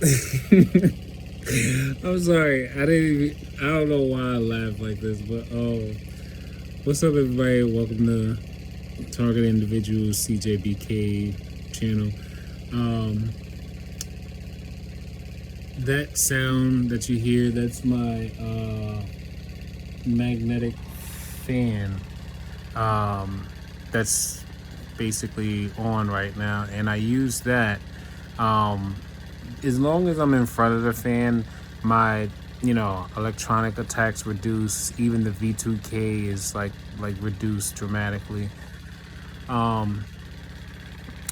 I'm sorry. I don't know why I laugh like this, but what's up, everybody? Welcome to Target Individuals CJBK channel. Um, that sound that you hear, that's my magnetic fan. Um, that's basically on right now, and I use that. Um, as long as I'm in front of the fan, my electronic attacks reduce. Even the V2K is like reduced dramatically. Um,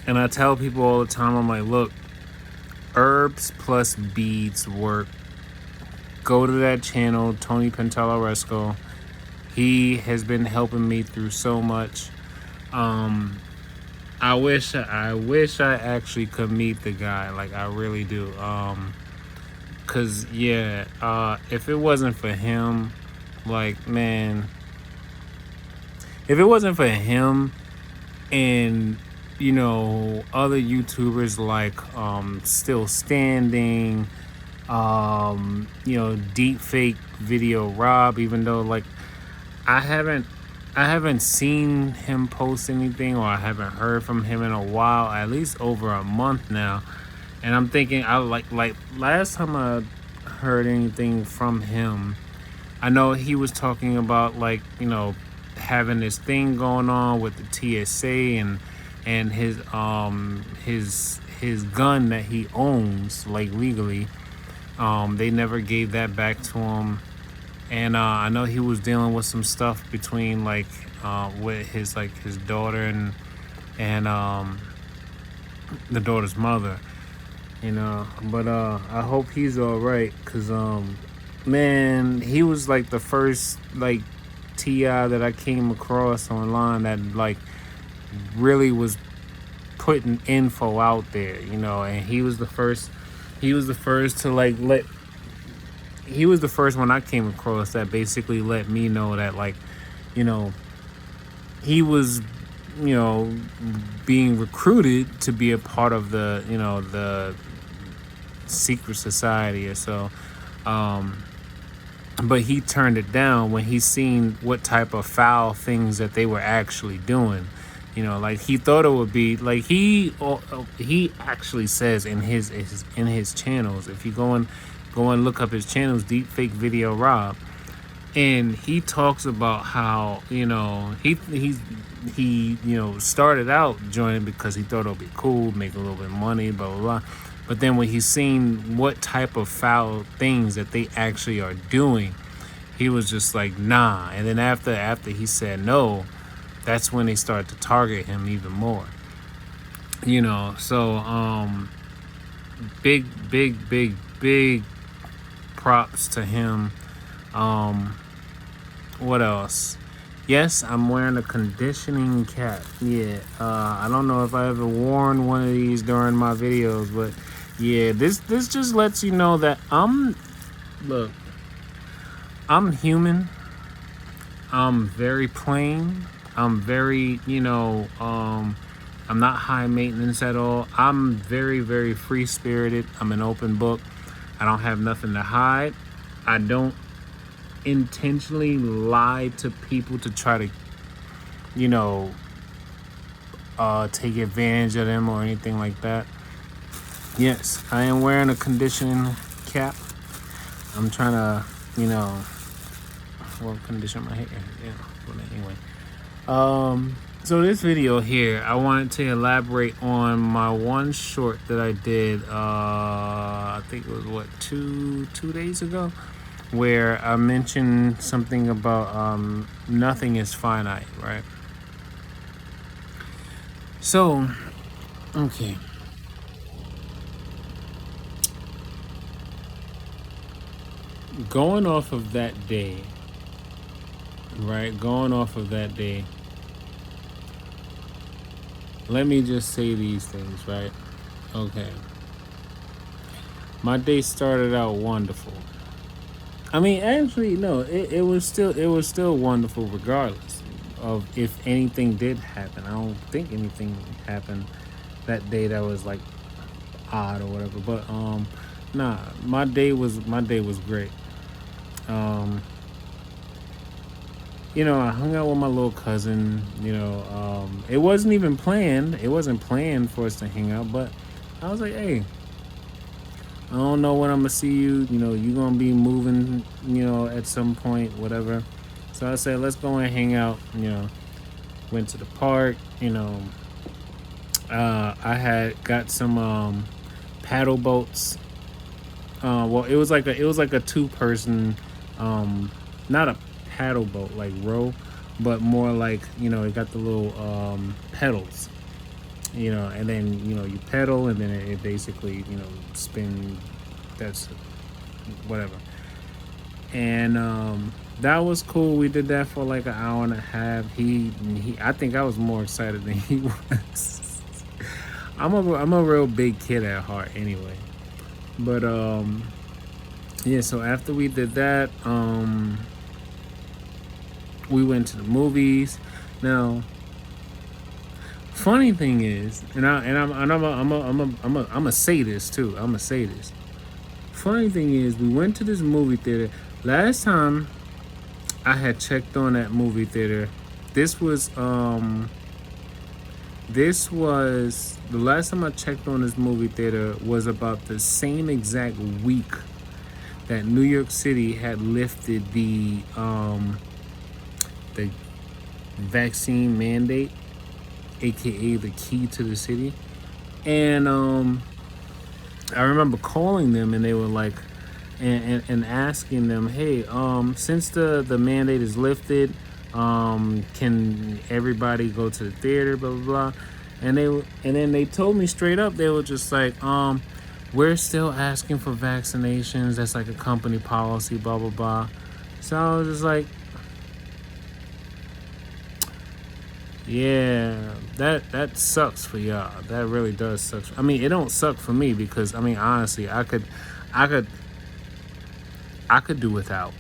and I tell people all the time, I'm like, look, herbs plus beads work. Go to that channel, Tony Pantalaresco. He has been helping me through so much. Um, I wish I actually could meet the guy. Like I really do. Cause yeah, if it wasn't for him, like man, if it wasn't for him and other YouTubers like Still Standing, Deep Fake Video Rob, even though like I haven't I haven't seen him post anything, or I haven't heard from him in a while, at least over a month now. And I'm thinking, I like last time I heard anything from him, I know he was talking about like having this thing going on with the TSA and his gun that he owns like legally. They never gave that back to him, and I know he was dealing with some stuff between like with his daughter and the daughter's mother. But I hope he's all right, cuz man, he was like the first like TI that I came across online that like really was putting info out there, and he was the first to like let he was the first one I came across that basically let me know that like you know he was you know being recruited to be a part of the secret society or so. Um, but he turned it down when he seen what type of foul things that they were actually doing. Like he thought it would be like he actually says in his channels. If you go and look up his channels, Deep Fake Video Rob, and he talks about how he started out joining because he thought it would be cool, make a little bit of money, blah blah blah. But then when he's seen what type of foul things that they actually are doing, he was just like nah. And then after he said no, that's when they started to target him even more. So big big big big props to him. What else? Yes, I'm wearing a conditioning cap. Yeah, I don't know if I ever worn one of these during my videos, but yeah, this just lets you know that look, I'm human. I'm very plain. I'm very, I'm not high maintenance at all. I'm very, very free spirited. I'm an open book. I don't have nothing to hide. I don't intentionally lie to people to try to, you know, take advantage of them or anything like that. Yes, I am wearing a conditioning cap. I'm trying to, condition my hair. Yeah, but anyway. So this video here, I wanted to elaborate on my one short that I did. I think it was two days ago, where I mentioned something about nothing is finite, right? So, okay. Going off of that day, right? Going off of that day, let me just say these things, right? Okay. My day started out wonderful. I mean, actually, no, it was still wonderful regardless of if anything did happen. I don't think anything happened that day that was like odd or whatever. But Nah, my day was great. Um, I hung out with my little cousin. It wasn't even planned. It wasn't planned for us to hang out, but I was like, hey, I don't know when I'm gonna see you. You gonna be moving, at some point, whatever. So I said, let's go and hang out. Went to the park. I had got some paddle boats. Well, it was like a two person, not a paddle boat like row, but more like it got the little pedals. And then you pedal, and then it basically spin. That's whatever. And that was cool. We did that for like an hour and a half. He I think I was more excited than he was. I'm a real big kid at heart anyway. But yeah, so after we did that, we went to the movies. Now, funny thing is, I'm a say this too. I'm a say this. Funny thing is, we went to this movie theater. Last time I had checked on that movie theater, this was the last time I checked on this movie theater was about the same exact week that New York City had lifted the vaccine mandate, aka the key to the city. And I remember calling them, and they were like, and asking them, hey, since the mandate is lifted, can everybody go to the theater, blah blah blah. And then they told me straight up, they were just like, we're still asking for vaccinations, that's like a company policy, blah blah blah. So I was just like, yeah, that sucks for y'all. That really does suck. I mean, it don't suck for me, because I mean, honestly, I could do without.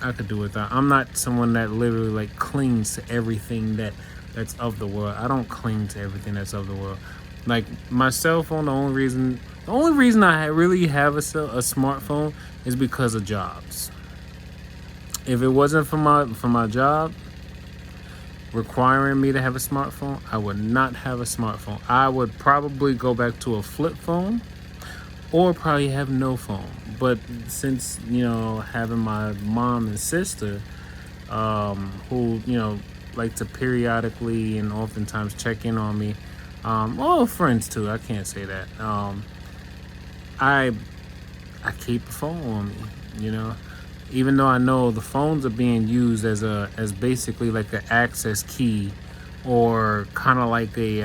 I could do without. I'm not someone that literally like clings to everything that's of the world. I don't cling to everything that's of the world. Like my cell phone, the only reason I really have a smartphone is because of jobs. If it wasn't for my job requiring me to have a smartphone, I would not have a smartphone. I would probably go back to a flip phone, or probably have no phone. But since having my mom and sister, who like to periodically and oftentimes check in on me, all friends too. I can't say that. I keep a phone on me. Even though I know the phones are being used as basically like an access key, or kind of like a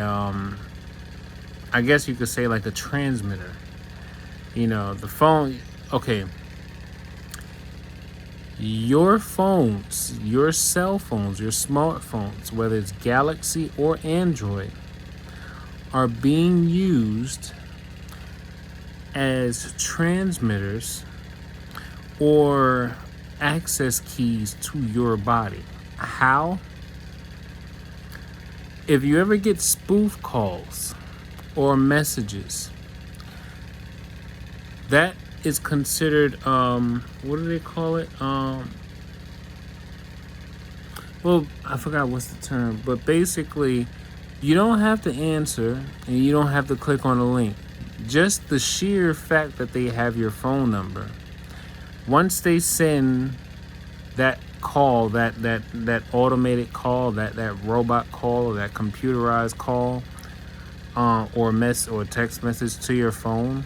I guess you could say like a transmitter. The phone, okay. Your phones, your cell phones, your smartphones, whether it's Galaxy or Android, are being used as transmitters or access keys to your body. How? If you ever get spoof calls or messages, that is considered, what do they call it? Well, I forgot what's the term, but basically, you don't have to answer and you don't have to click on the link. Just the sheer fact that they have your phone number. Once they send that call, that automated call, that robot call, or that computerized call, or text message to your phone,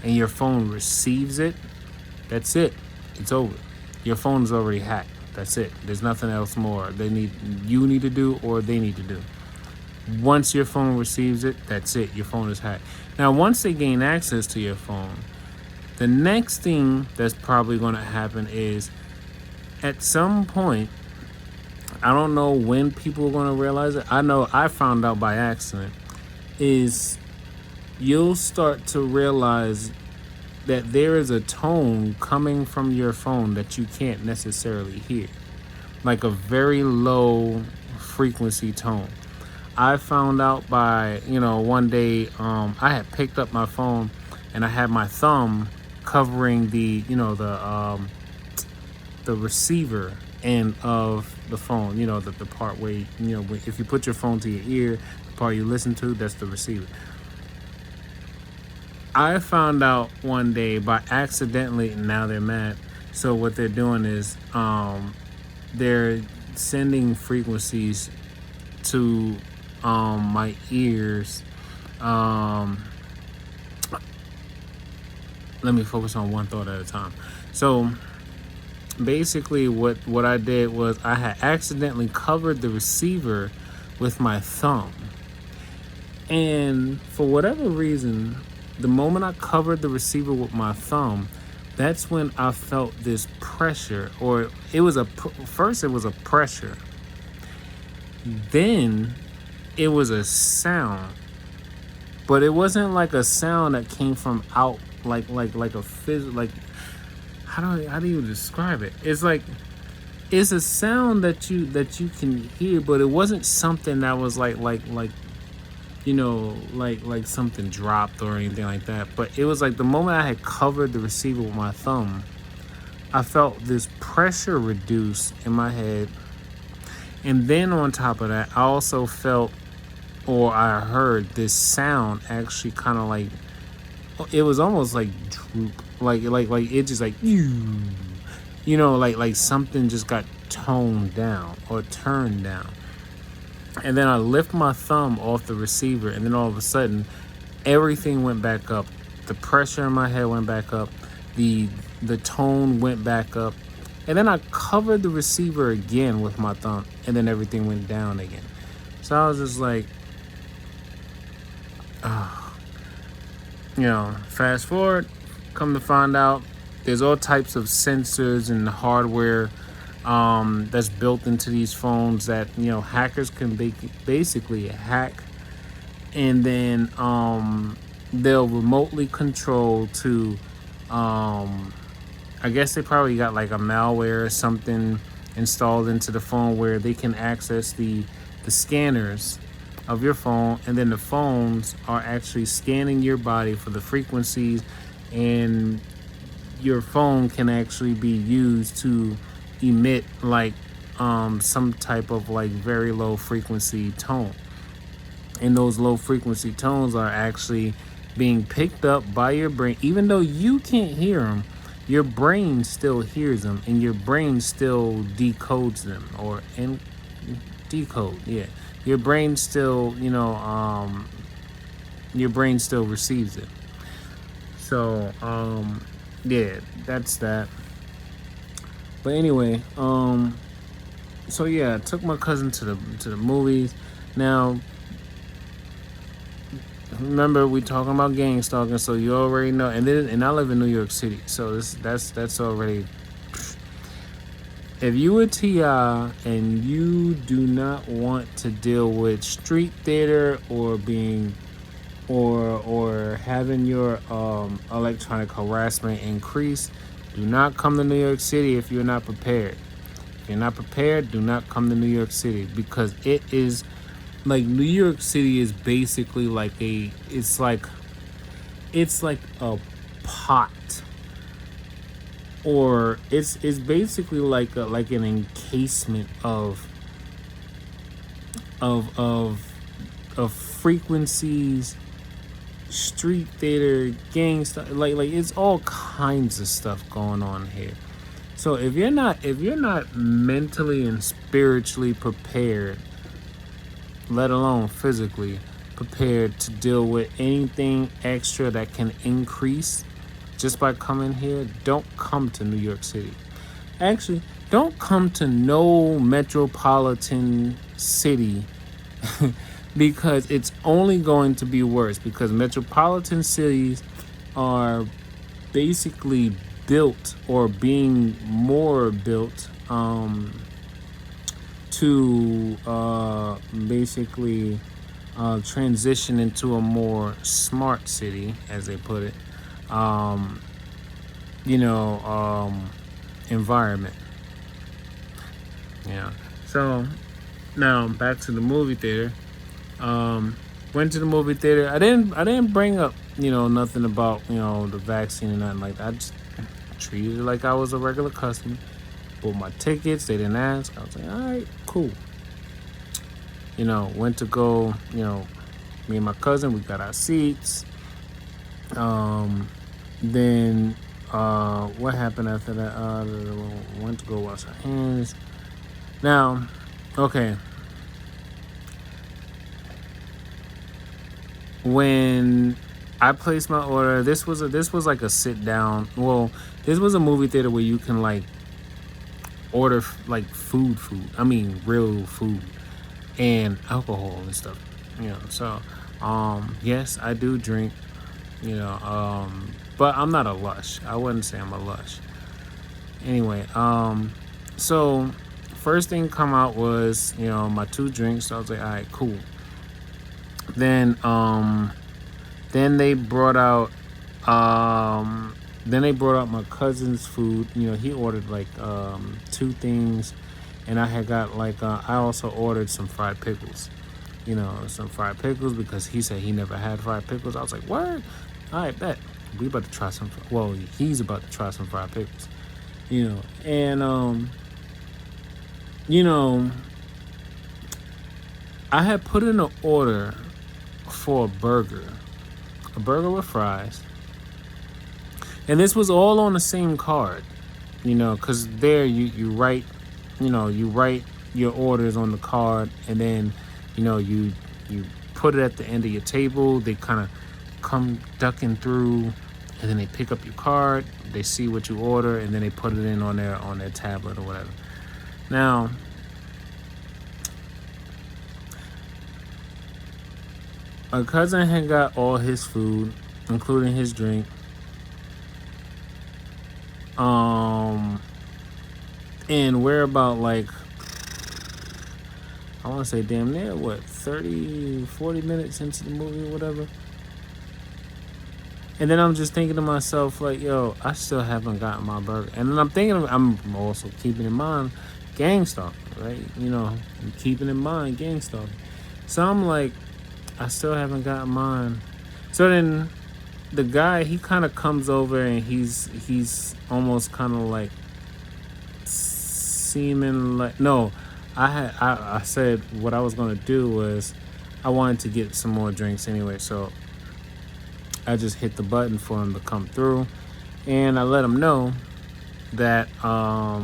and your phone receives it, that's it. It's over. Your phone is already hacked. That's it. There's nothing else more you need to do, or they need to do. Once your phone receives it, that's it. Your phone is hacked. Now, once they gain access to your phone, the next thing that's probably going to happen is, at some point, I don't know when people are going to realize it. I know I found out by accident, is you'll start to realize that there is a tone coming from your phone that you can't necessarily hear, like a very low frequency tone. I found out by, one day, I had picked up my phone and I had my thumb covering the the receiver end of the phone. The part where if you put your phone to your ear, the part you listen to, that's the receiver. I found out one day by accidentally, and now they're mad. So what they're doing is they're sending frequencies to my ears. Let me focus on one thought at a time. So basically what I did was I had accidentally covered the receiver with my thumb. And for whatever reason, the moment I covered the receiver with my thumb, that's when I felt this pressure, or it was first it was a pressure. Then it was a sound, but it wasn't like a sound that came from out like a like how do you describe it? It's like it's a sound that you can hear, but it wasn't something that was like something dropped or anything like that. But it was like the moment I had covered the receiver with my thumb, I felt this pressure reduce in my head. And then on top of that, I also felt, or I heard this sound actually kind of like, it was almost like droop, like it just like, like something just got toned down or turned down. And then I lift my thumb off the receiver, and then all of a sudden, everything went back up. The pressure in my head went back up. The tone went back up. And then I covered the receiver again with my thumb, and then everything went down again. So I was just like, fast forward, come to find out, there's all types of sensors and hardware that's built into these phones that hackers can basically hack, and then they'll remotely control to I guess they probably got like a malware or something installed into the phone where they can access the scanners of your phone, and then the phones are actually scanning your body for the frequencies, and your phone can actually be used to emit like some type of like very low frequency tone. And those low frequency tones are actually being picked up by your brain. Even though you can't hear them, your brain still hears them, and your brain still decodes them, or decode. Yeah, your brain still, your brain still receives it. So, yeah, that's that. But anyway, so yeah, I took my cousin to the movies. Now, remember we talking about gang stalking, so you already know. And I live in New York City, so that's already. If you a T.I. and you do not want to deal with street theater or being or having your electronic harassment increase, do not come to New York City if you're not prepared. If you're not prepared, do not come to New York City, because it is like New York City is basically like it's like a pot, or it's basically like an encasement of frequencies, street theater, gang stuff, like it's all kinds of stuff going on here. So if you're not mentally and spiritually prepared, let alone physically prepared to deal with anything extra that can increase just by coming here, don't come to New York City. Actually, don't come to no metropolitan city because it's only going to be worse, because metropolitan cities are basically built, or being more built, to basically transition into a more smart city, as they put it, environment. Yeah. So now back to the movie theater. Went to the movie theater. I didn't bring up, nothing about, the vaccine and nothing like that. I just treated it like I was a regular customer. Bought my tickets. They didn't ask. I was like, all right, cool. Went to go, me and my cousin, we got our seats. Then what happened after that? Went to go wash our hands. Now, okay. When I placed my order, this was like a sit down. Well, this was a movie theater where you can like order like food. I mean, real food and alcohol and stuff. So yes, I do drink. But I'm not a lush. I wouldn't say I'm a lush. Anyway, so first thing come out was, my 2 drinks. So I was like, all right, cool. Then they brought out my cousin's food. He ordered like 2 things, and I had got like I also ordered some fried pickles. Some fried pickles because he said he never had fried pickles. I was like, what? All right, bet. We about to try some. Well, he's about to try some fried pickles. And I had put in an order for a burger with fries, and this was all on the same card. Because there you write, you write your orders on the card, and then you put it at the end of your table. They kind of come ducking through, and then they pick up your card. They see what you order, and then they put it in on their tablet or whatever. Now, my cousin had got all his food, including his drink. And we're about like, I want to say damn near 30-40 minutes into the movie or whatever. And then I'm just thinking to myself, like, yo, I still haven't gotten my burger. And then I'm also keeping in mind gang stalking, right? I'm keeping in mind gang stalking. So I'm like, I still haven't gotten mine. So then the guy, he kind of comes over, and he's almost kind of like seeming like, no, I said what I was going to do was I wanted to get some more drinks anyway. So I just hit the button for him to come through, and I let him know that I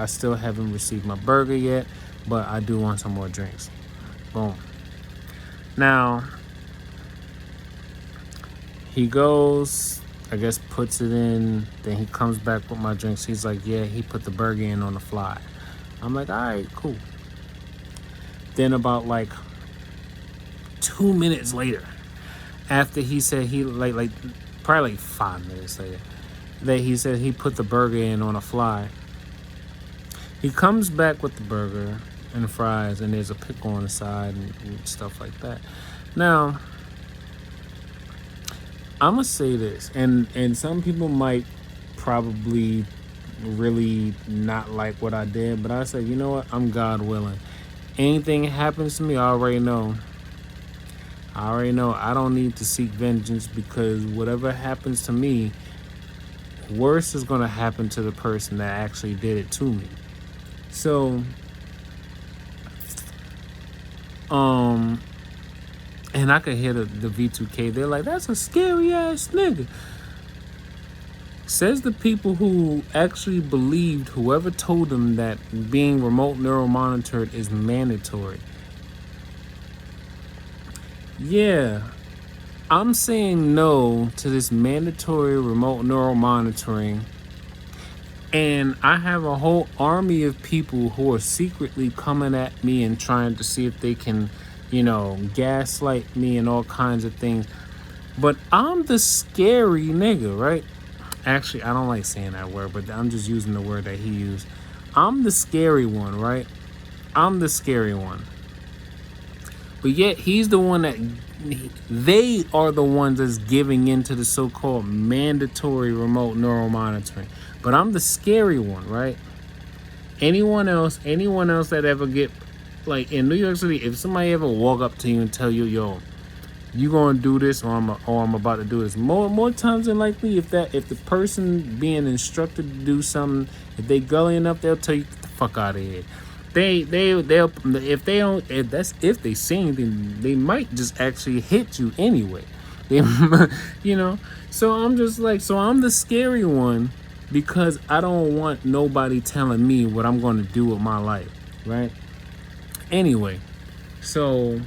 still haven't received my burger yet, but I do want some more drinks. Boom. Now he goes, I guess, puts it in, then he comes back with my drinks. He's like, yeah, he put the burger in on the fly. I'm like, all right, cool. Then about like 2 minutes later, after he said he like probably like 5 minutes later, that he said he put the burger in on a fly, he comes back with the burger and fries, and there's a pickle on the side and stuff like that. Now, I'm gonna say this, and some people might probably really not like what I did, but I said, you know what, I'm God willing. Anything happens to me, I already know I don't need to seek vengeance, because whatever happens to me, worse is going to happen to the person that actually did it to me. So, and I could hear the V2K. They're like, that's a scary ass nigga. Says the people who actually believed whoever told them that being remote neural monitored is mandatory. Yeah, I'm saying no to this mandatory remote neural monitoring. And I have a whole army of people who are secretly coming at me and trying to see if they can, gaslight me and all kinds of things. But I'm the scary nigga, right? Actually, I don't like saying that word, but I'm just using the word that he used. I'm the scary one, right? I'm the scary one. But yet he's the one that, they are the ones that's giving into the so-called mandatory remote neural monitoring. But I'm the scary one, right? Anyone else that ever get like in New York City, if somebody ever walk up to you and tell you, yo, you gonna do this, or I'm about to do this, more times than likely, if the person being instructed to do something, if they gully enough, they'll tell you, get the fuck out of here. They'll if they don't, if they see anything, they might just actually hit you anyway. They, you know. So I'm just like, so I'm the scary one because I don't want nobody telling me what I'm going to do with my life, right? Anyway, so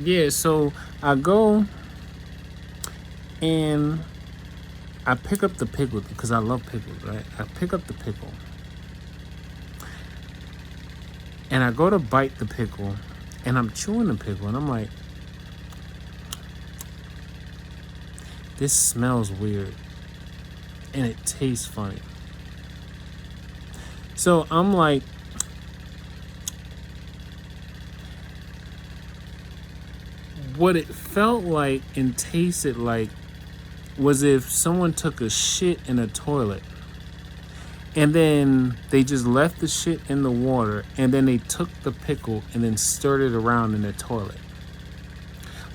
yeah, so I go and I pick up the pickle because I love pickles, right? I pick up the pickle and I go to bite the pickle and I'm chewing the pickle and I'm like, this smells weird and it tastes funny. So I'm like, what it felt like and tasted like was if someone took a shit in a toilet and then they just left the shit in the water and then they took the pickle and then stirred it around in the toilet.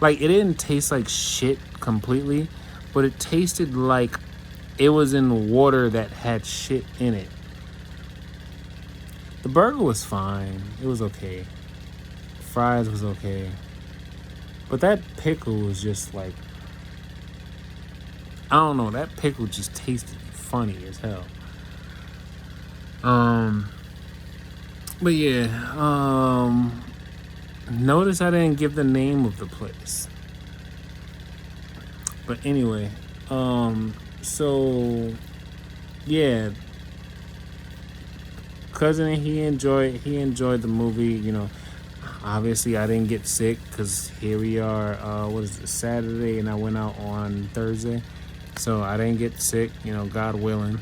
Like, it didn't taste like shit completely, but it tasted like it was in water that had shit in it. The burger was fine. It was okay. Fries was okay. But that pickle was just like, I don't know, that pickle just tasted funny as hell. But yeah, notice I didn't give the name of the place. But anyway, so yeah, cousin, he enjoyed the movie, you know. Obviously, I didn't get sick because here we are. What is it, Saturday, and I went out on Thursday, so I didn't get sick. You know, God willing.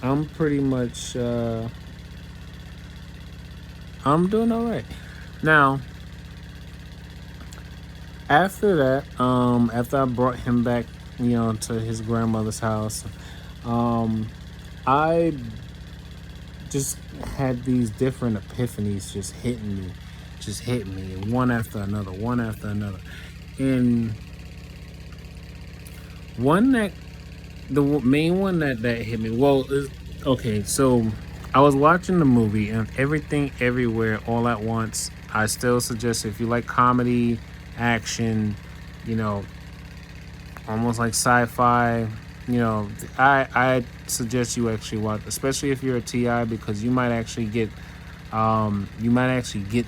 I'm pretty much. I'm doing all right now. After that, after I brought him back, you know, to his grandmother's house, I just had these different epiphanies just hit me one after another, and the main one that hit me, well, okay, so I was watching the movie and Everything Everywhere All at Once. I still suggest, if you like comedy, action, you know, almost like sci-fi, you know, I suggest you actually watch, especially if you're a TI, because you might actually get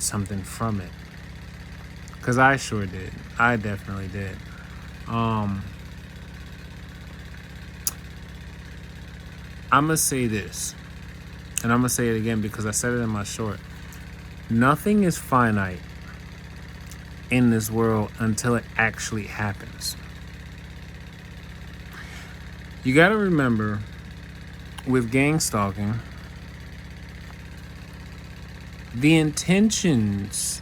something from it. Because I sure did. I definitely did. I'm gonna say this, and I'm gonna say it again because I said it in my short. Nothing is finite in this world until it actually happens. You gotta remember, with gang stalking, the intentions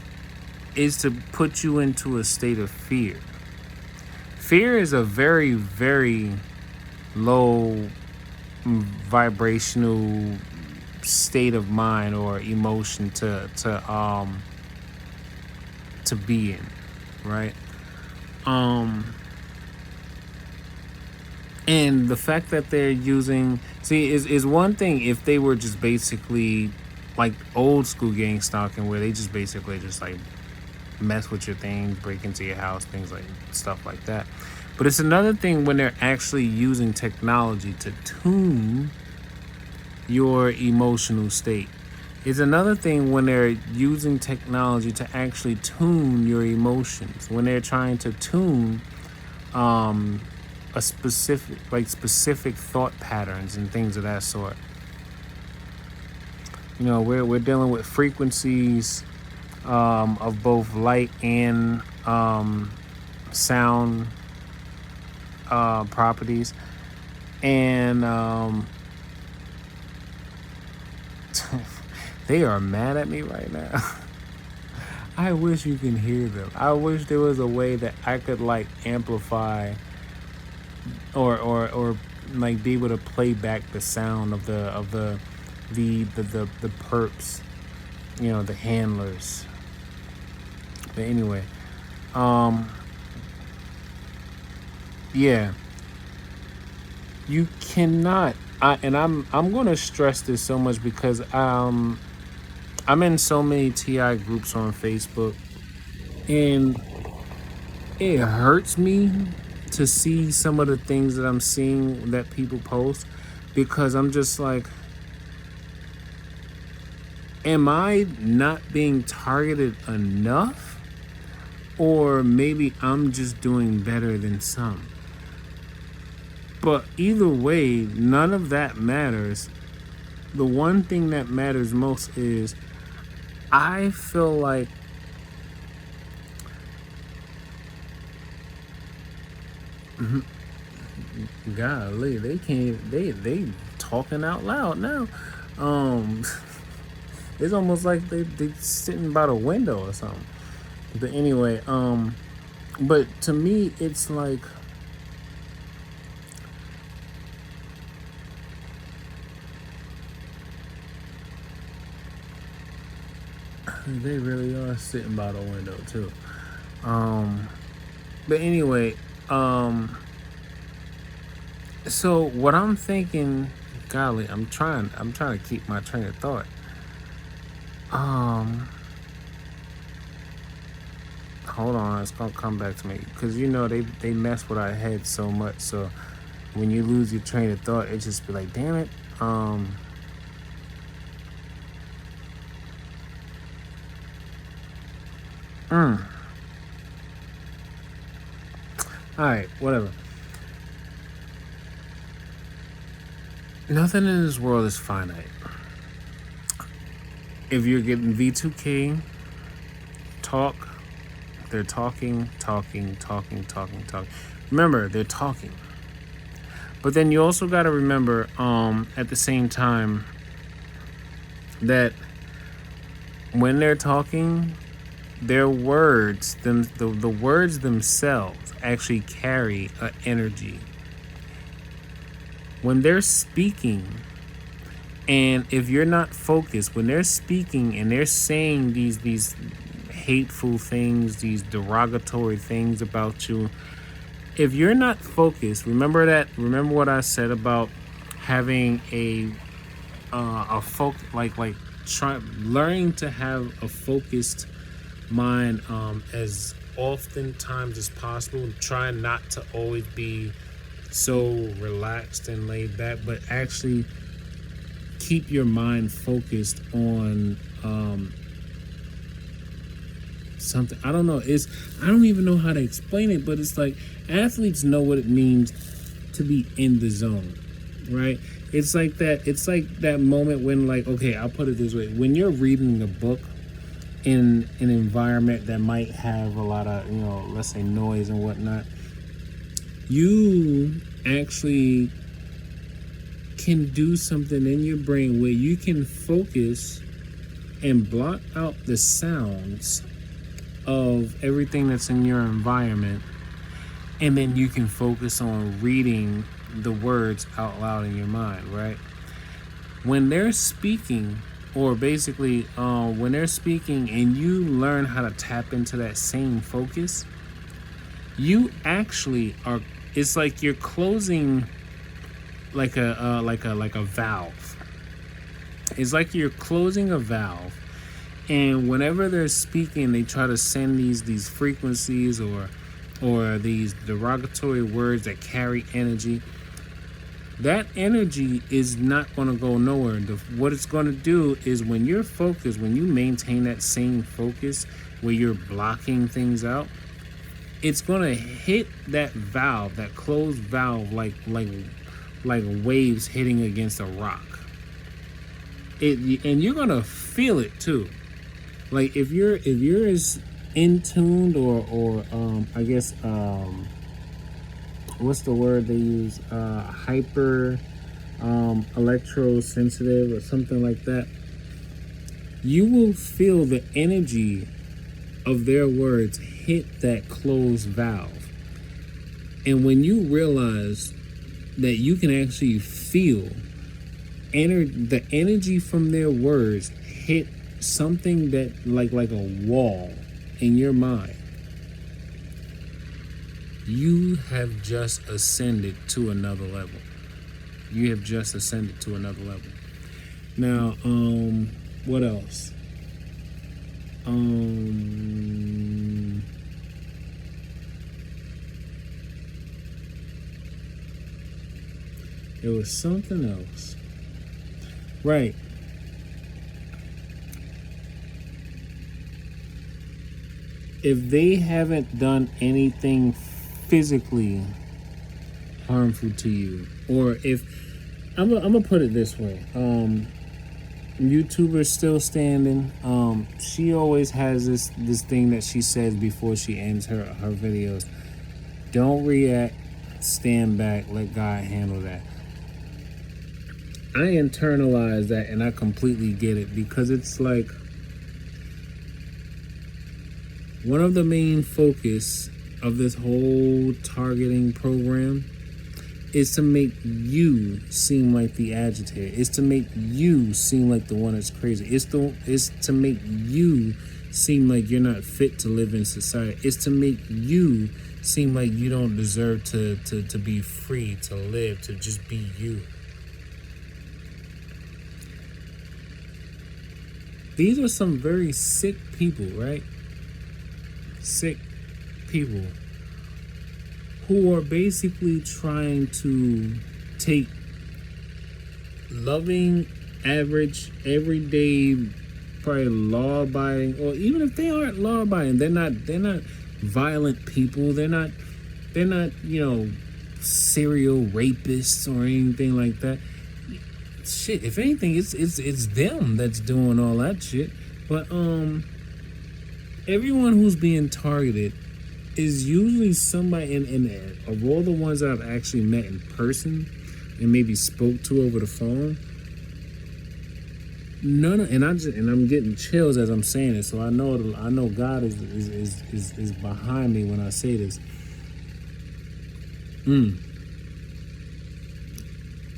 is to put you into a state of fear. Fear is a very, very low vibrational state of mind or emotion to be in, right? And the fact that they're using, is one thing if they were just basically like old school gang stalking, where they just basically just like mess with your things, break into your house, things like stuff like that. But it's another thing when they're actually using technology to tune your emotional state. It's another thing when they're using technology to actually tune your emotions, when they're trying to tune a specific thought patterns and things of that sort. You know, we're dealing with frequencies of both light and sound properties, and they are mad at me right now. I wish you can hear them. I wish there was a way that I could like amplify or like be able to play back the sound of the perps, the handlers. But anyway, um, yeah, you cannot. I'm gonna stress this so much because I'm in so many TI groups on Facebook, and it hurts me to see some of the things that I'm seeing that people post, because I'm just like, am I not being targeted enough? Or maybe I'm just doing better than some. But either way, none of that matters. The one thing that matters most is I feel like golly, they can't they talking out loud now. Um it's almost like they sitting by the window or something. But anyway, but to me it's like they really are sitting by the window too. Um but anyway, so what I'm thinking, golly, I'm trying to keep my train of thought. Um Hold on, it's gonna come back to me because they mess with our heads so much. So when you lose your train of thought, it just be like, damn it. Mm, all right, whatever. Nothing in this world is finite. If you're getting V2K talk, they're talking, talking, talking, talking, talking. Remember, they're talking. But then you also got to remember, at the same time, that when they're talking, their words, the words themselves actually carry an energy. When they're speaking, and if you're not focused, when they're speaking and they're saying these hateful things, these derogatory things about you, if you're not focused, remember what I said about having like try learning to have a focused mind as often times as possible. Try not to always be so relaxed and laid back, but actually keep your mind focused on something. I don't know. I don't even know how to explain it, but it's like athletes know what it means to be in the zone, right? It's like that. It's like that moment when, like, okay, I'll put it this way: when you're reading a book in an environment that might have a lot of, let's say noise and whatnot, you actually can do something in your brain where you can focus and block out the sounds of everything that's in your environment, and then you can focus on reading the words out loud in your mind, right? When they're speaking, or basically when they're speaking and you learn how to tap into that same focus, you actually are, it's like you're closing like a valve. It's like you're closing a valve, and whenever they're speaking, they try to send these frequencies or these derogatory words that carry energy. That energy is not going to go nowhere. What it's going to do is, when you're focused, when you maintain that same focus where you're blocking things out, it's going to hit that valve, that closed valve, like waves hitting against a rock. And you're going to feel it too. Like if you're as in tuned or I guess what's the word they use, hyper electrosensitive or something like that, you will feel the energy of their words hit that closed valve. And when you realize that you can actually feel the energy from their words hit something that like a wall in your mind, you have just ascended to another level. You have just ascended to another level. Now, what else? There was something else. Right. If they haven't done anything physically harmful to you, or if I'm gonna put it this way, YouTuber's still standing. She always has this thing that she says before she ends her videos. Don't react, stand back, let God handle that. I internalize that and I completely get it, because it's like one of the main focus of this whole targeting program is to make you seem like the agitator. It's to make you seem like the one that's crazy. It's to make you seem like you're not fit to live in society. It's to make you seem like you don't deserve to be free, to live, to just be you. These are some very sick people, right? Sick people who are basically trying to take loving, average, everyday, probably law-abiding, or even if they aren't law-abiding, they're not violent people. They're not, serial rapists or anything like that. Shit, if anything, it's them that's doing all that shit. But everyone who's being targeted is usually somebody in of all the ones that I've actually met in person and maybe spoke to over the phone. I'm getting chills as I'm saying it, so I know God is behind me when I say this.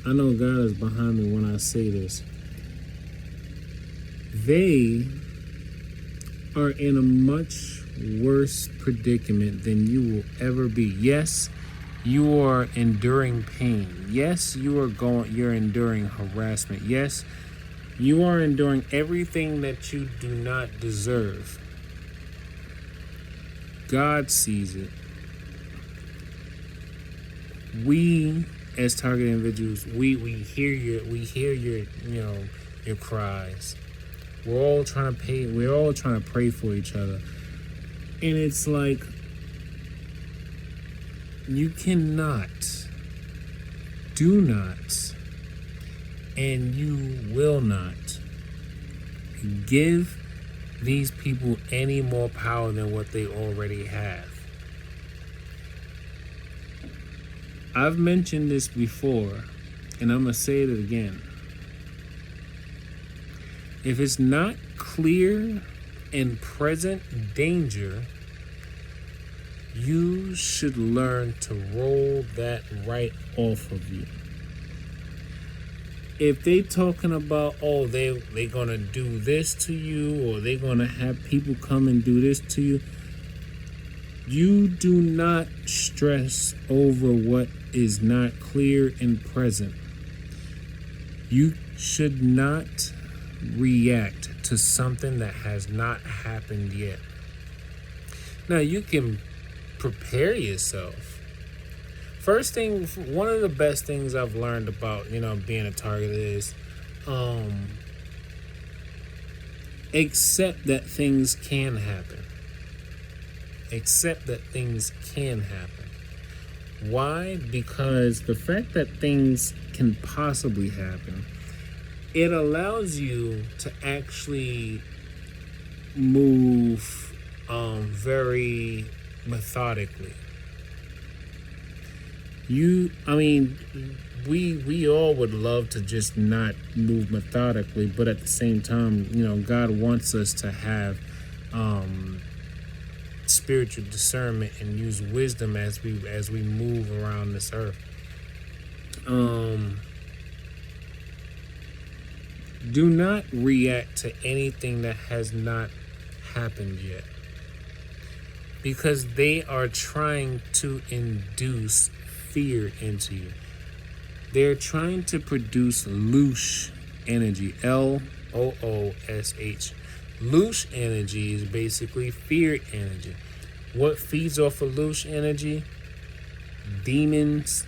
I know God is behind me when I say this. They are in a much worse predicament than you will ever be. Yes, you are enduring pain. Yes, you're enduring harassment. Yes, you are enduring everything that you do not deserve. God sees it. We, as targeted individuals, we hear your your cries. We're all trying to pray for each other. And it's like, you cannot, do not, and you will not give these people any more power than what they already have. I've mentioned this before, and I'm going to say it again. If it's not clear and present danger, you should learn to roll that right off of you. If they talking about, oh, they gonna do this to you, or they gonna have people come and do this to you, you do not stress over what is not clear and present. You should not react to something that has not happened yet. Now, you can prepare yourself. First thing, one of the best things I've learned about, being a target is accept that things can happen. Accept that things can happen. Why? Because the fact that things can possibly happen, it allows you to actually move very methodically. We all would love to just not move methodically, but at the same time, God wants us to have spiritual discernment and use wisdom as we move around this earth. Um, do not react to anything that has not happened yet, because they are trying to induce fear into you. They're trying to produce loosh energy, LOOSH. Loosh energy is basically fear energy. What feeds off of loosh energy? Demons,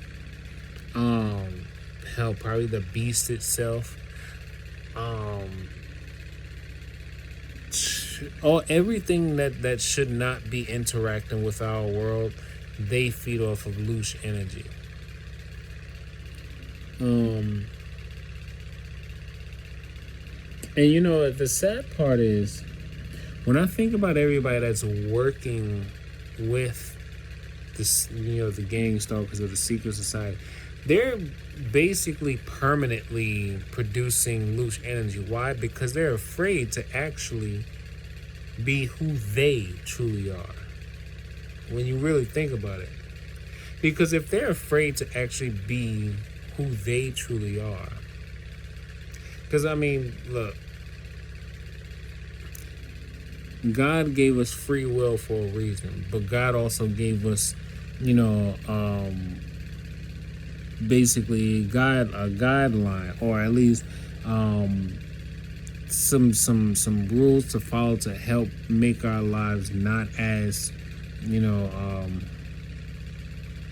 hell, probably the beast itself, everything that should not be interacting with our world, they feed off of loosh energy. And you know, the sad part is, when I think about everybody that's working with this, you know, the gang stalkers of the secret society, they're basically permanently producing loosh energy. Why? Because they're afraid to actually be who they truly are, when you really think about it. Because if they're afraid to actually be who they truly are, because I mean, look, God gave us free will for a reason, but God also gave us, you know, basically a guideline, or at least some rules to follow to help make our lives not as, you know,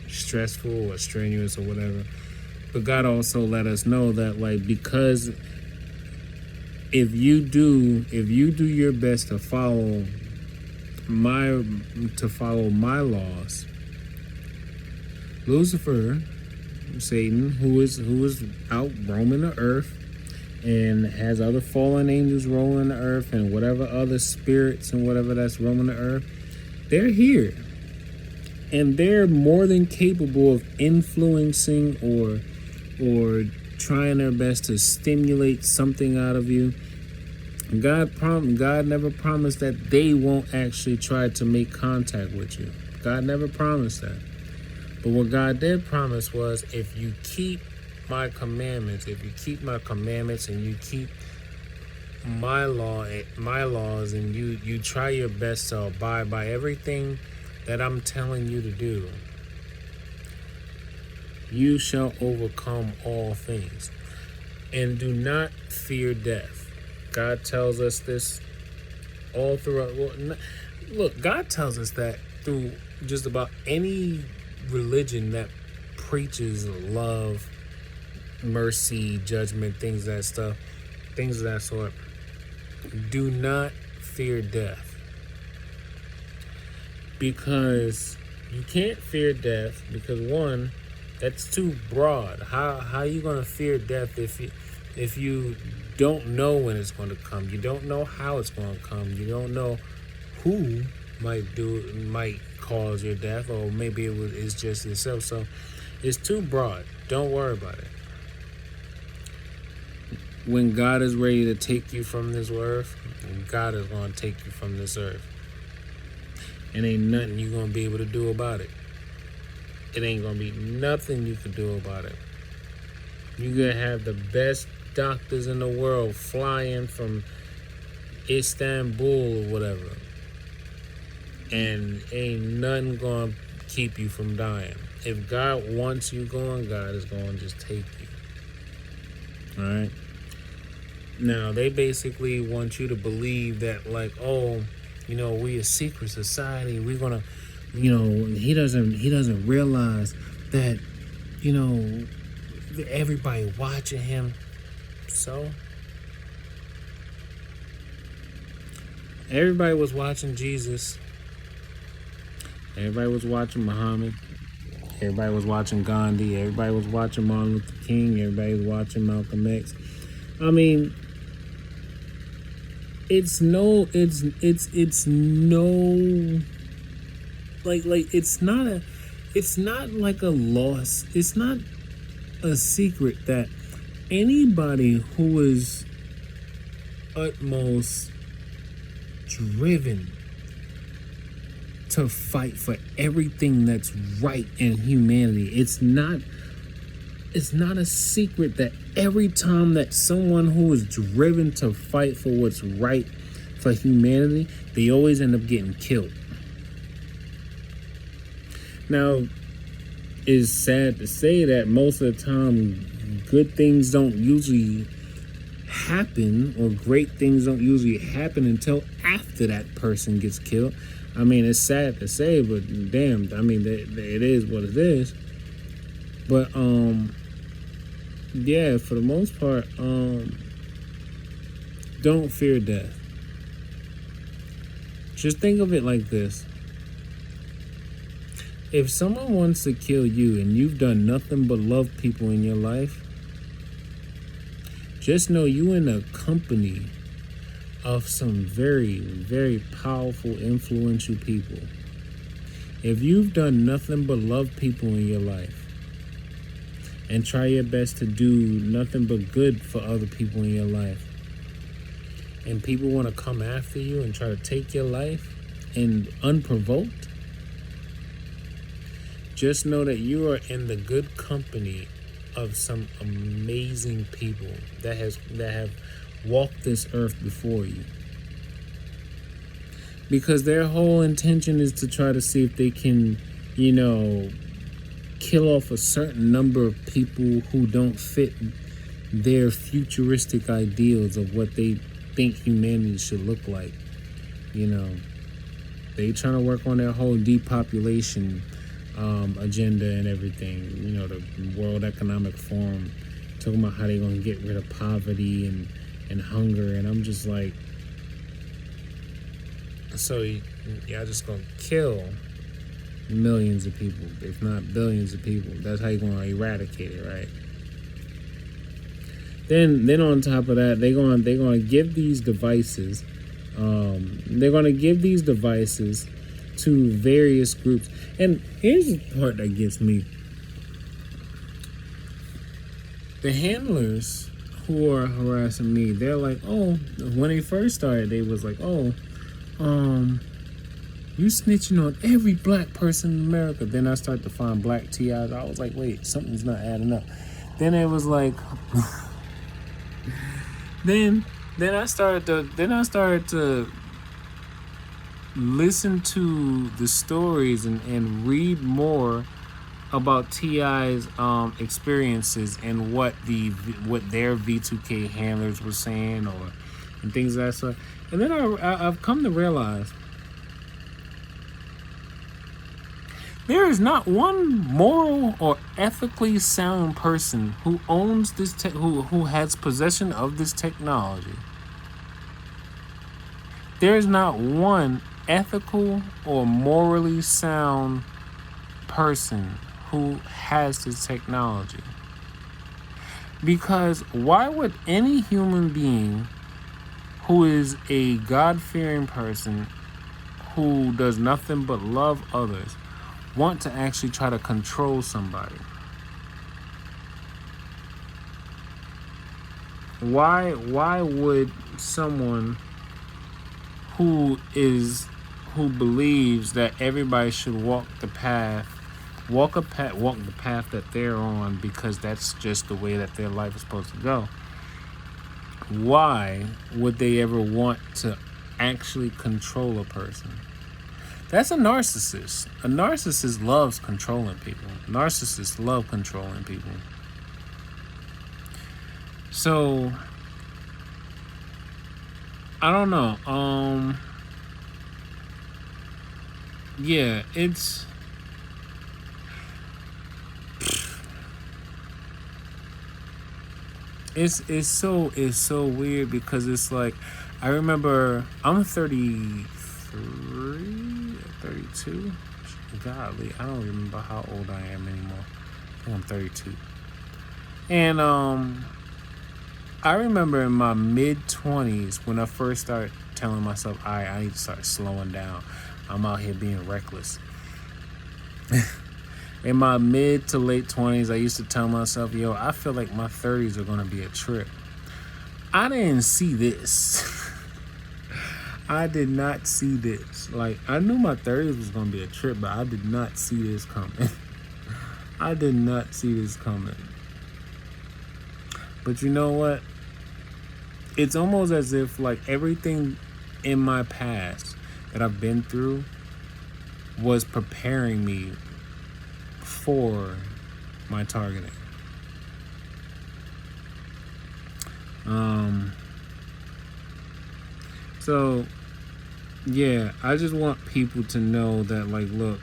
stressful or strenuous or whatever. But God also let us know that, like, because if you do your best to follow my laws, Lucifer, Satan, who is out roaming the earth and has other fallen angels roaming the earth and whatever other spirits and whatever that's roaming the earth, they're here. And they're more than capable of influencing or trying their best to stimulate something out of you. God never promised that they won't actually try to make contact with you. God never promised that. But what God did promise was, if you keep my commandments, and you keep my laws, and you try your best to abide by everything that I'm telling you to do, you shall overcome all things. And do not fear death. God tells us this all throughout. Look, God tells us that through just about any religion that preaches love, mercy, judgment, things of that sort. Do not fear death. Because you can't fear death, because one, that's too broad. How are you going to fear death if you don't know when it's going to come? You don't know how it's going to come. You don't know who might cause your death, or maybe it's just itself. So it's too broad. Don't worry about it. When God is ready to take you from this earth, God is going to take you from this earth. And ain't nothing you're going to be able to do about it. It ain't going to be nothing you can do about it. You're going to have the best doctors in the world flying from Istanbul or whatever, and ain't nothing going to keep you from dying. If God wants you going, God is going to just take you. All right? Now, they basically want you to believe that, like, oh, you know, we a secret society. We're going to, you know, he doesn't realize that, you know, everybody watching him. So everybody was watching Jesus. Everybody was watching Muhammad. Everybody was watching Gandhi. Everybody was watching Martin Luther King. Everybody was watching Malcolm X. I mean, it's no it's not like a loss. It's not a secret that anybody who is utmost driven to fight for everything that's right in humanity, it's not it's not a secret that every time that someone who is driven to fight for what's right for humanity, they always end up getting killed. Now, it's sad to say that most of the time, good things don't usually happen, or great things don't usually happen until after that person gets killed. I mean, it's sad to say, but damn, I mean, it is what it is. But yeah, for the most part, don't fear death. Just think of it like this. If someone wants to kill you and you've done nothing but love people in your life, just know you in a company of some very, very powerful, influential people. If you've done nothing but love people in your life and try your best to do nothing but good for other people in your life, and people want to come after you and try to take your life and unprovoked, just know that you are in the good company of some amazing people that have walked this earth before you. Because their whole intention is to try to see if they can, kill off a certain number of people who don't fit their futuristic ideals of what they think humanity should look like. They trying to work on their whole depopulation agenda and everything. The World Economic Forum talking about how they're going to get rid of poverty and hunger, and I'm just like, so y'all just going to kill millions of people, if not billions of people. That's how you're going to eradicate it, right? Then on top of that, they're going to give these devices. They're going to give these devices to various groups. And here's the part that gets me. The handlers who are harassing me, they're like, oh, when they first started, they was like, oh, you snitching on every black person in America. Then I started to find black TIs. I was like, wait, something's not adding up. Then it was like, then I started to listen to the stories and read more about T.I.'s experiences and what their V2K handlers were saying and things of that sort. And then I've come to realize there is not one moral or ethically sound person who owns this who has possession of this technology. There is not one ethical or morally sound person who has this technology. Because why would any human being who is a God-fearing person who does nothing but love others want to actually try to control somebody? Why would someone who believes that everybody should walk the path that they're on because that's just the way that their life is supposed to go, why would they ever want to actually control a person? That's a narcissist. A narcissist loves controlling people. Narcissists love controlling people. So, I don't know. Yeah, it's so weird because it's like, I remember I'm 33, 32. Godly, I don't remember how old I am anymore. I think I'm 32. And I remember in my mid-20s when I first started telling myself, I need to start slowing down. I'm out here being reckless. In my mid to late 20s, I used to tell myself, yo, I feel like my 30s are going to be a trip. I didn't see this. I did not see this. Like, I knew my 30s was going to be a trip, but I did not see this coming. I did not see this coming. But you know what? It's almost as if like everything in my past that I've been through was preparing me for my targeting. So yeah, I just want people to know that, like, look,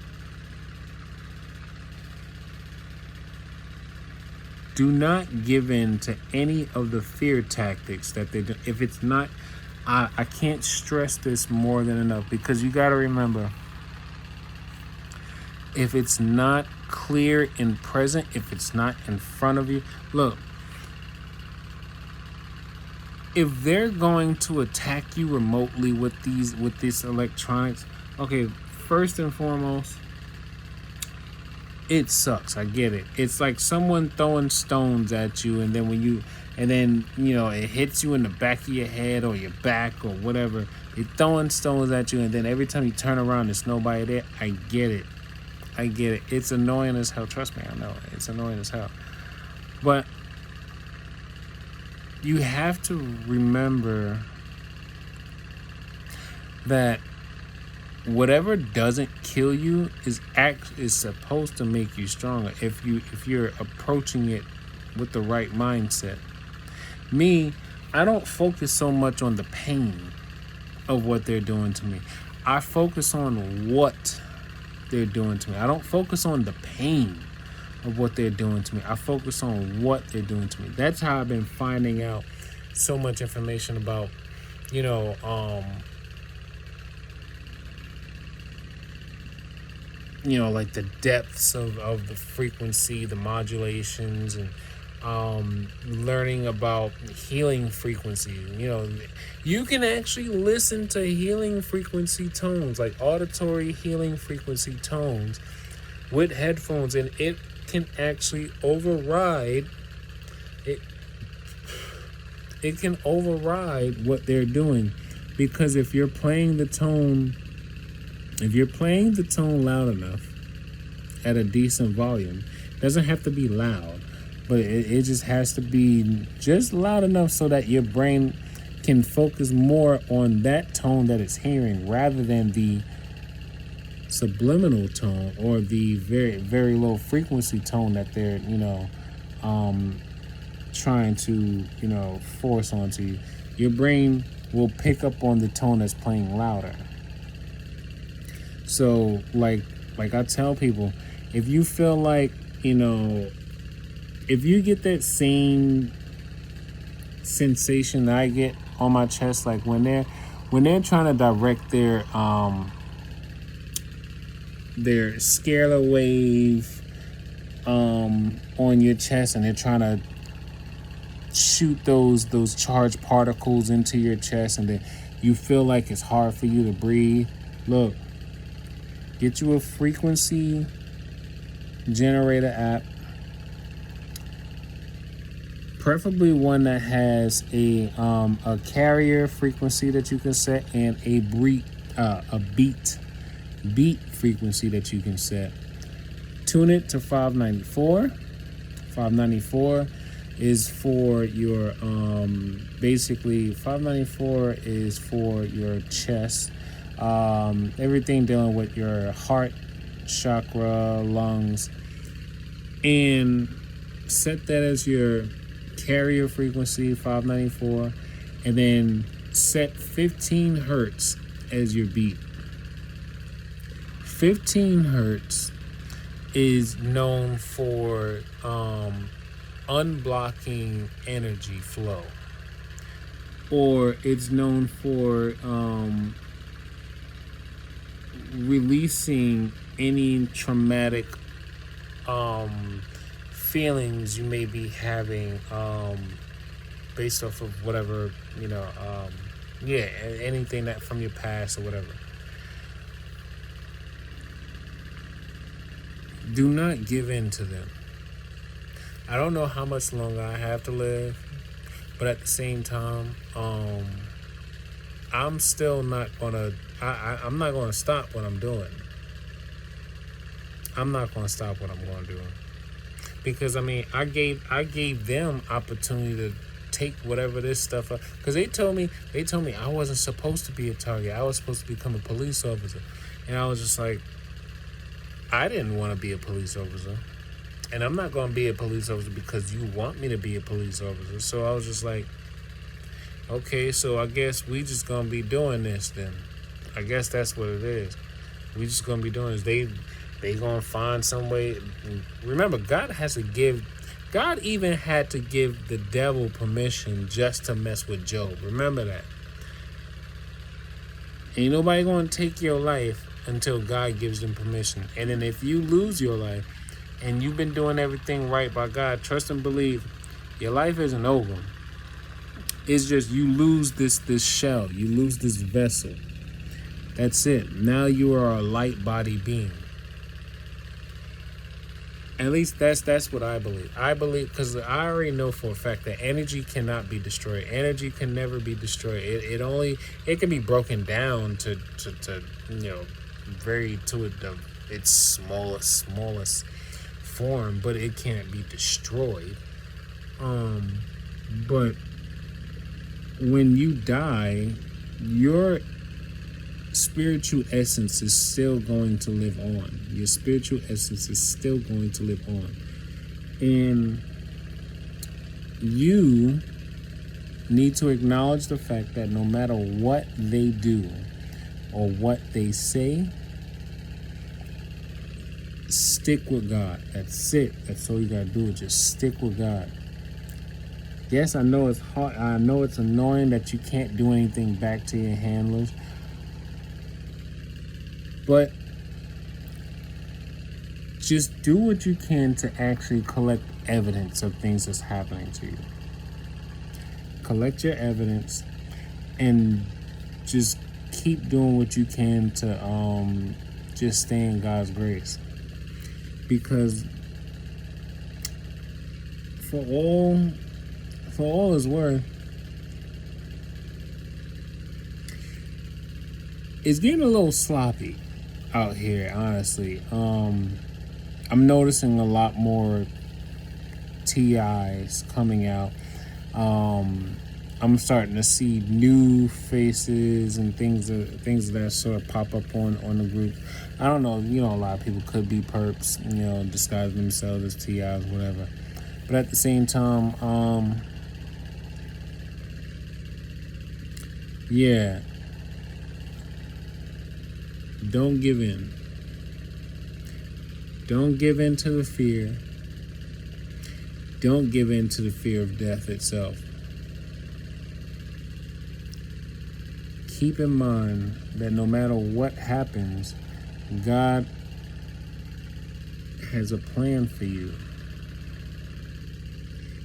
do not give in to any of the fear tactics that they do. If it's not, I can't stress this more than enough, because you got to remember, if it's not clear and present, if it's not in front of you, look, if they're going to attack you remotely with this electronics, okay, first and foremost, it sucks. I get it. It's like someone throwing stones at you, and then it hits you in the back of your head or your back or whatever. They're throwing stones at you, and then every time you turn around, there's nobody there. I get it. It's annoying as hell. Trust me, I know it's annoying as hell. But you have to remember that whatever doesn't kill you is supposed to make you stronger if you're approaching it with the right mindset. Me, I don't focus so much on the pain of what they're doing to me. I focus on what they're doing to me. I don't focus on the pain of what they're doing to me. I focus on what they're doing to me. That's how I've been finding out so much information about, like the depths of the frequency, the modulations, and learning about healing frequency. You can actually listen to healing frequency tones, like auditory healing frequency tones, with headphones, and it can actually override it. It can override what they're doing, because if you're playing the tone loud enough at a decent volume, it doesn't have to be loud, but it just has to be just loud enough so that your brain can focus more on that tone that it's hearing, rather than the subliminal tone or the very, very low frequency tone that they're trying to force onto you. Your brain will pick up on the tone that's playing louder. So like I tell people, if you feel like, if you get that same sensation that I get on my chest, like when they're trying to direct their scalar wave on your chest, and they're trying to shoot those charged particles into your chest, and then you feel like it's hard for you to breathe, look, get you a frequency generator app, preferably one that has a carrier frequency that you can set, and a beat frequency that you can set. Tune it to 594. 594 is for your basically 594 is for your chest, everything dealing with your heart chakra, lungs, and set that as your carrier frequency, 594, and then set 15 hertz as your beat. 15 hertz is known for unblocking energy flow, or it's known for releasing any traumatic feelings you may be having based off of whatever, anything that from your past or whatever. Do not give in to them. I don't know how much longer I have to live, but at the same time, I'm still not gonna. I'm not gonna stop what I'm doing. I'm not gonna stop what I'm gonna do, because I mean, I gave them opportunity to take whatever this stuff up, because they told me I wasn't supposed to be a target. I was supposed to become a police officer, and I was just like, I didn't want to be a police officer, and I'm not going to be a police officer because you want me to be a police officer. So I was just like, okay, so I guess we just gonna be doing this then. I guess that's what it is. We just gonna be doing this. They gonna find some way. Remember, God even had to give the devil permission just to mess with Job. Remember that. Ain't nobody gonna take your life until God gives them permission. And then if you lose your life and you've been doing everything right by God, trust and believe, your life isn't over. It's just you lose this shell. You lose this vessel. That's it. Now you are a light body being. At least that's what I believe. I believe, because I already know for a fact that energy cannot be destroyed. Energy can never be destroyed. It can be broken down to its smallest form, but it can't be destroyed. But when you die, your spiritual essence is still going to live on. Your spiritual essence is still going to live on. And you need to acknowledge the fact that no matter what they do or what they say, stick with God. That's it. That's all you gotta do, is just stick with God. Yes, I know it's hard. I know it's annoying that you can't do anything back to your handlers. But just do what you can to actually collect evidence of things that's happening to you. Collect your evidence and just keep doing what you can to just stay in God's grace. Because for all it's worth, it's getting a little sloppy out here, honestly. I'm noticing a lot more TIs coming out. I'm starting to see new faces and things that sort of pop up on the group. I don't know, a lot of people could be perps, disguise themselves as TIs, whatever. But at the same time, yeah, don't give in. Don't give in to the fear. Don't give in to the fear of death itself. Keep in mind that no matter what happens, God has a plan for you.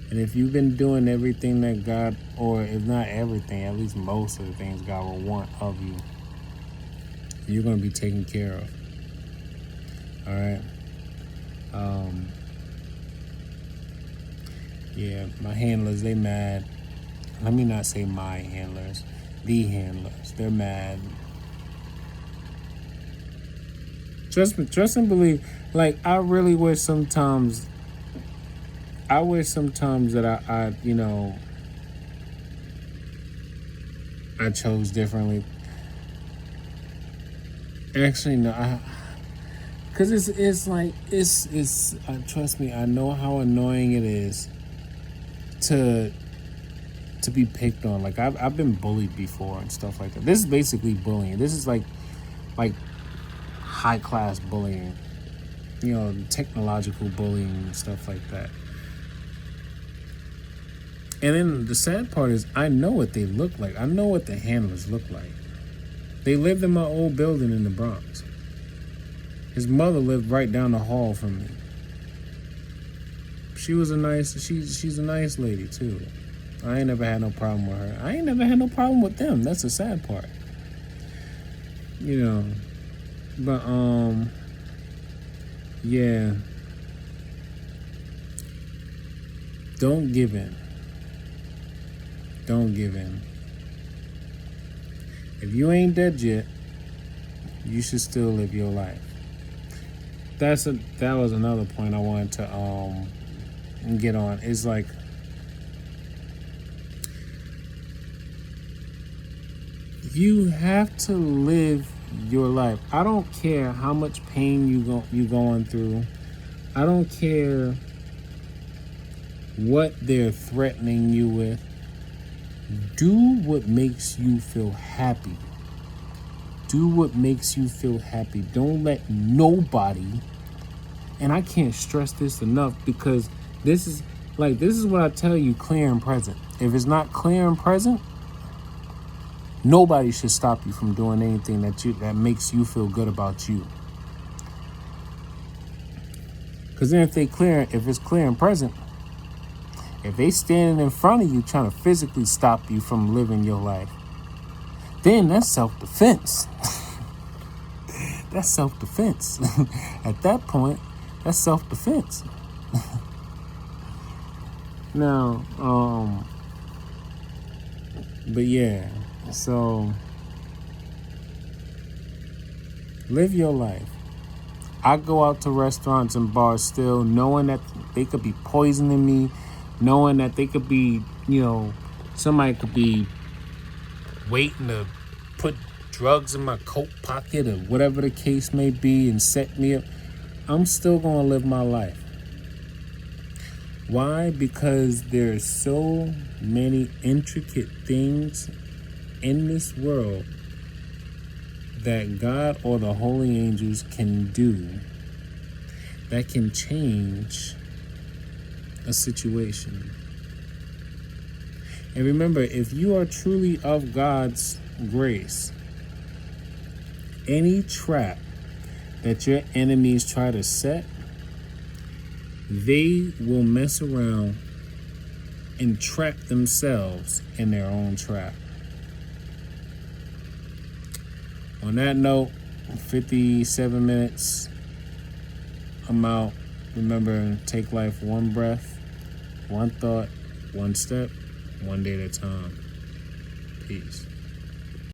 And if you've been doing everything that God, or if not everything, at least most of the things God will want of you, you're going to be taken care of. All right? Yeah, my handlers, they mad. Let me not say my handlers. The handlers, they're mad. Trust and believe. Like, I really wish sometimes that I chose differently. Actually, no, because it's trust me, I know how annoying it is to be picked on. Like, I've been bullied before and stuff like that. This is basically bullying. This is like high class bullying, technological bullying and stuff like that. And then the sad part is, I know what they look like. I know what the handlers look like. They lived in my old building in the Bronx. His mother lived right down the hall from me. She's a nice lady too. I ain't never had no problem with her. I ain't never had no problem with them. That's the sad part. But yeah. Don't give in. Don't give in. If you ain't dead yet, you should still live your life. That was another point I wanted to get on is like, you have to live your life. I don't care how much pain you going through. I don't care what they're threatening you with. Do what makes you feel happy. Do what makes you feel happy. Don't let nobody, and I can't stress this enough, because this is what I tell you, clear and present. If it's not clear and present, nobody should stop you from doing anything that makes you feel good about you. Because then if it's clear and present, if they standing in front of you trying to physically stop you from living your life, then that's self-defense. That's self-defense. At that point, that's self-defense. Now, but yeah, so live your life. I go out to restaurants and bars still knowing that they could be poisoning me, knowing that they could be, somebody could be waiting to put drugs in my coat pocket or whatever the case may be and set me up. I'm still going to live my life. Why? Because there's so many intricate things in this world that God or the holy angels can do that can change a situation. And remember, if you are truly of God's grace, any trap that your enemies try to set, they will mess around and trap themselves in their own trap. On that note, 57 minutes. I'm out. Remember, take life one breath, one thought, one step, one day at a time. Peace.